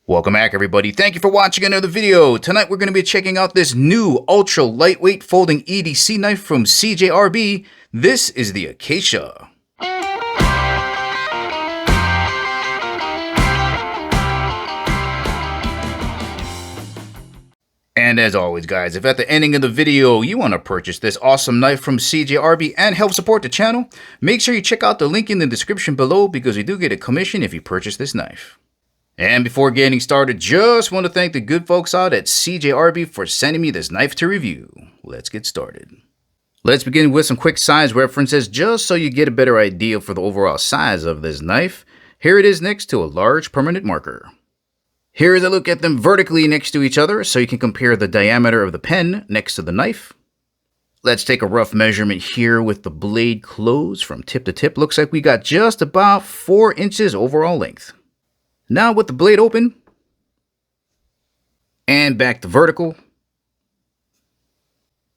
Welcome back, everybody. Thank you for watching another video. Tonight we're going to be checking out this new ultra lightweight folding EDC knife from Cjrb. This is the Acacia. And as always, guys, if at the ending of the video you want to purchase this awesome knife from Cjrb and help support the channel, make sure you check out the link in the description below because we do get a commission if you purchase this knife. And before getting started, just want to thank the good folks out at Cjrb for sending me this knife to review. Let's get started. Let's begin with some quick size references just so you get a better idea for the overall size of this knife. Here it is next to a large permanent marker. Here is a look at them vertically next to each other so you can compare the diameter of the pen next to the knife. Let's take a rough measurement here with the blade closed from tip to tip. Looks like we got just about 4 inches overall length. Now with the blade open, and back to vertical,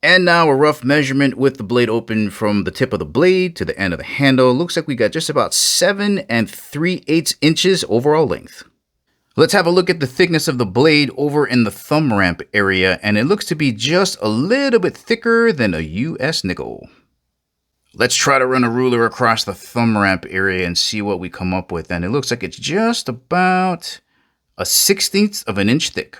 and now a rough measurement with the blade open from the tip of the blade to the end of the handle. Looks like we got just about 7 3/8 inches overall length. Let's have a look at the thickness of the blade over in the thumb ramp area, and it looks to be just a little bit thicker than a US nickel. Let's try to run a ruler across the thumb ramp area and see what we come up with. And it looks like it's just about a 1/16 of an inch thick.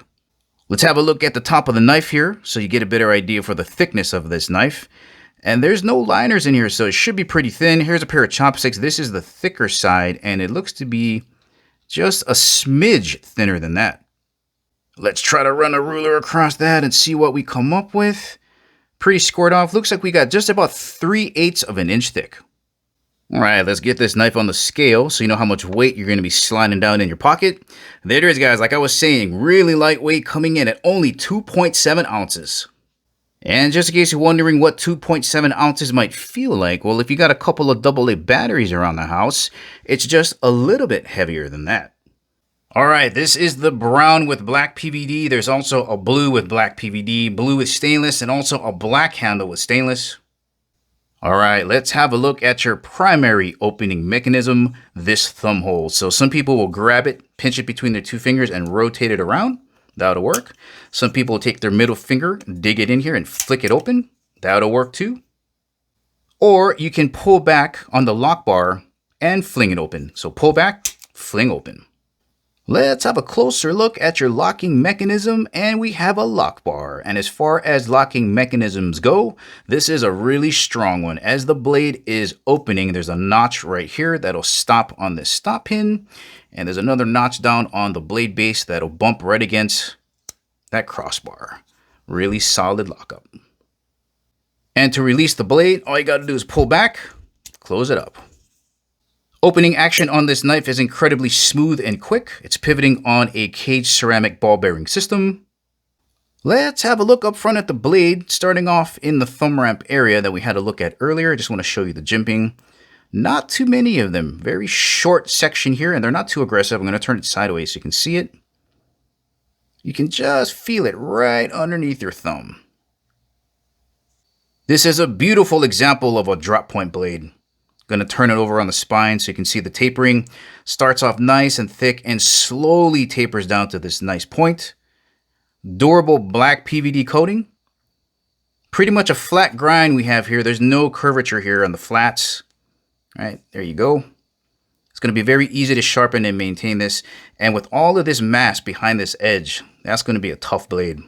Let's have a look at the top of the knife here so you get a better idea for the thickness of this knife. And there's no liners in here, so it should be pretty thin. Here's a pair of chopsticks. This is the thicker side, and it looks to be just a smidge thinner than that. Let's try to run a ruler across that and see what we come up with. Pretty squared off. Looks like we got just about 3/8 of an inch thick. All right, let's get this knife on the scale so you know how much weight you're going to be sliding down in your pocket. There it is, guys. Like I was saying, really lightweight, coming in at only 2.7 ounces. And just in case you're wondering what 2.7 ounces might feel like, well, if you got a couple of AA batteries around the house, it's just a little bit heavier than that. All right, this is the brown with black PVD. There's also a blue with black PVD, blue with stainless, and also a black handle with stainless. All right, let's have a look at your primary opening mechanism, this thumb hole. So some people will grab it, pinch it between their 2 fingers, and rotate it around. That'll work. Some people will take their middle finger, dig it in here, and flick it open. That'll work too. Or you can pull back on the lock bar and fling it open. So pull back, fling open. Let's have a closer look at your locking mechanism, and we have a lock bar. And as far as locking mechanisms go, this is a really strong one. As the blade is opening, there's a notch right here that'll stop on this stop pin, and there's another notch down on the blade base that'll bump right against that crossbar. Really solid lockup. And to release the blade, all you gotta do is pull back, close it up. Opening action on this knife is incredibly smooth and quick. It's pivoting on a caged ceramic ball bearing system. Let's have a look up front at the blade, starting off in the thumb ramp area that we had a look at earlier. I just want to show you the jimping. Not too many of them. Very short section here, and they're not too aggressive. I'm going to turn it sideways so you can see it. You can just feel it right underneath your thumb. This is a beautiful example of a drop point blade. Going to turn it over on the spine so you can see the tapering. Starts off nice and thick and slowly tapers down to this nice point. Durable black PVD coating. Pretty much a flat grind we have here. There's no curvature here on the flats. All right, there you go. It's going to be very easy to sharpen and maintain this. And with all of this mass behind this edge, that's going to be a tough blade.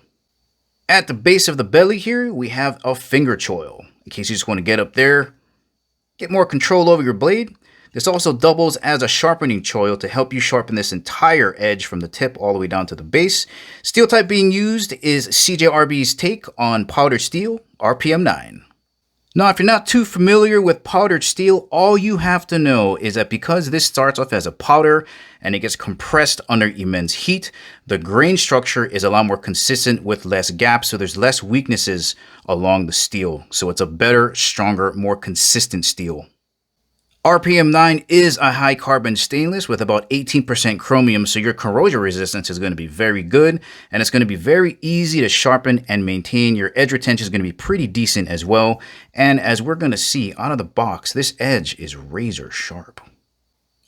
At the base of the belly here, we have a finger choil. In case you just want to get up there, get more control over your blade. This also doubles as a sharpening choil to help you sharpen this entire edge from the tip all the way down to the base. Steel type being used is Cjrb's take on powdered steel, RPM 9. Now, if you're not too familiar with powdered steel, all you have to know is that because this starts off as a powder and it gets compressed under immense heat, the grain structure is a lot more consistent with less gaps, so there's less weaknesses along the steel. So it's a better, stronger, more consistent steel. RPM 9 is a high carbon stainless with about 18% chromium, so your corrosion resistance is going to be very good, and it's going to be very easy to sharpen and maintain. Your edge retention is going to be pretty decent as well, and as we're going to see out of the box, this edge is razor sharp.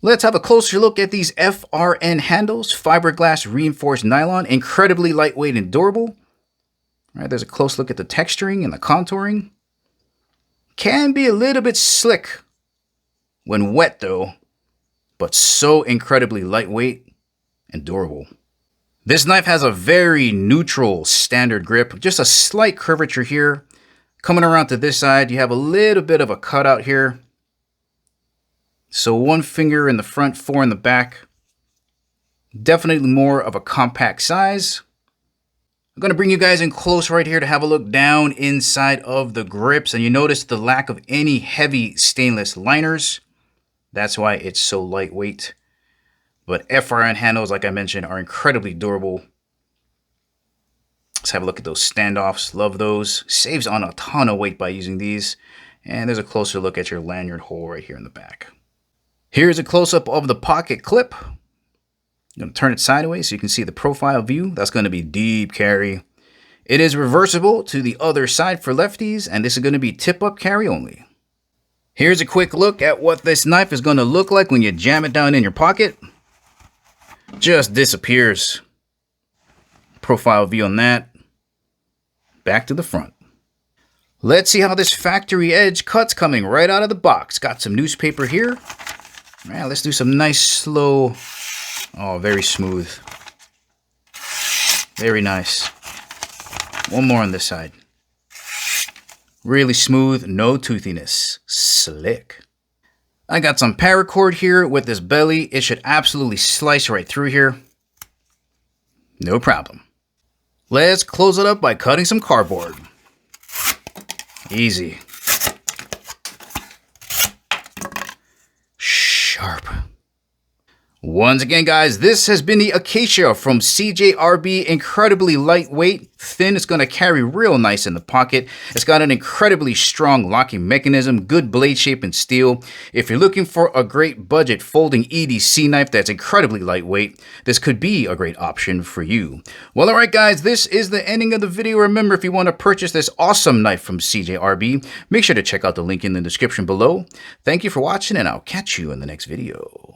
Let's have a closer look at these FRN handles, fiberglass reinforced nylon, incredibly lightweight and durable. All right, there's a close look at the texturing and the contouring. Can be a little bit slick when wet though, but so incredibly lightweight and durable. This knife has a very neutral standard grip, just a slight curvature here. Coming around to this side, you have a little bit of a cutout here. So 1 finger in the front, 4 in the back. Definitely more of a compact size. I'm going to bring you guys in close right here to have a look down inside of the grips. And you notice the lack of any heavy stainless liners. That's why it's so lightweight. But FRN handles, like I mentioned, are incredibly durable. Let's have a look at those standoffs. Love those. Saves on a ton of weight by using these. And there's a closer look at your lanyard hole right here in the back. Here's a close-up of the pocket clip. I'm going to turn it sideways so you can see the profile view. That's going to be deep carry. It is reversible to the other side for lefties, and this is going to be tip-up carry only. Here's a quick look at what this knife is going to look like when you jam it down in your pocket. Just disappears. Profile view on that. Back to the front. Let's see how this factory edge cuts coming right out of the box. Got some newspaper here. Right, let's do some nice slow. Oh, very smooth. Very nice. One more on this side. Really smooth, no toothiness. Slick. I got some paracord here with this belly. It should absolutely slice right through here. No problem. Let's close it up by cutting some cardboard. Easy. Sharp. Once again, guys, this has been the Acacia from Cjrb. Incredibly lightweight, thin. It's going to carry real nice in the pocket. It's got an incredibly strong locking mechanism, good blade shape and steel. If you're looking for a great budget folding EDC knife that's incredibly lightweight, this could be a great option for you. Well, all right, guys, this is the ending of the video. Remember, if you want to purchase this awesome knife from Cjrb, make sure to check out the link in the description below. Thank you for watching, and I'll catch you in the next video.